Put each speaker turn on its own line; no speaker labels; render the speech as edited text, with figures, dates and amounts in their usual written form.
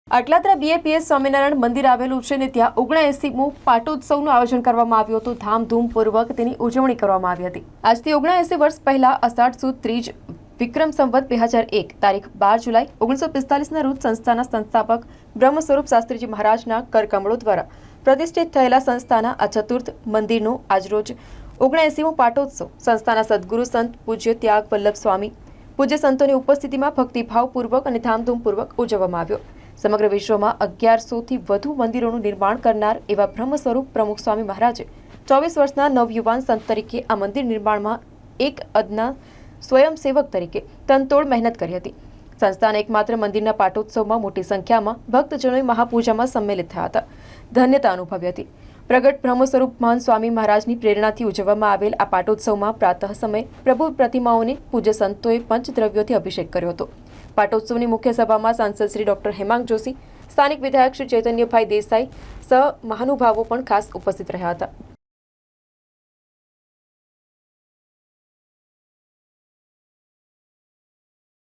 Atladara BAPS Swaminarayan મંદિર આવેલું છે ને ત્યાં 79મું પાટોત્સવનું આયોજન કરવામાં આવ્યું હતું। ધામધૂમપૂર્વક તેની ઉજવણી કરવામાં આવી હતી। આજથી 79 વર્ષ પહેલા અષાઢ સુદ ત્રીજ વિક્રમ સંવત 2001 તારીખ 12 જુલાઈ 1945ના રોજ સંસ્થાના સંસ્થાપક બ્રહ્મ સ્વરૂપ શાસ્ત્રીજી મહારાજના કરકમળો દ્વારા પ્રતિષ્ઠિત થયેલા સંસ્થાના આ ચતુર્થ મંદિરનું આજરોજ 79મું પાટોત્સવ સંસ્થાના સદગુરુ સંત પૂજ્ય ત્યાગ વલ્લભ સ્વામી પૂજ્ય સંતોની ઉપસ્થિતિમાં ભક્તિભાવપૂર્વક અને ધામધૂમપૂર્વક ઉજવવામાં આવ્યો। સમગ્ર વિશ્વમાં 1100થી વધુ મંદિરોનું નિર્માણ કરનાર એવા બ્રહ્મ સ્વરૂપ પ્રમુખ સ્વામી મહારાજે 24 વર્ષના નવયુવાન સંત તરીકે આ મંદિર નિર્માણમાં એક અદના સ્વયંસેવક તરીકે તનતોડ મહેનત કરી હતી। સંસ્થાના એકમાત્ર મંદિરના પાટોત્સવમાં મોટી સંખ્યામાં ભક્તજનોએ મહાપૂજામાં સંમેલિત થયા હતા, ધન્યતા અનુભવી હતી। પ્રગટ બ્રહ્મ સ્વરૂપ મહાન સ્વામી મહારાજની પ્રેરણાથી ઉજવવામાં આવેલ આ પાટોત્સવમાં પ્રાતઃ સમયે પ્રભુ પ્રતિમાઓને પૂજ્ય સંતોએ પંચદ્રવ્યોથી અભિષેક કર્યો હતો। પાટોત્સવની મુખ્ય સભામાં સાંસદ શ્રી ડોક્ટર હેમાંગ જોશી, સ્થાનિક વિધાયક શ્રી ચૈતન્યભાઈ દેસાઈ સહ મહાનુભાવો પણ ખાસ ઉપસ્થિત રહ્યા હતા।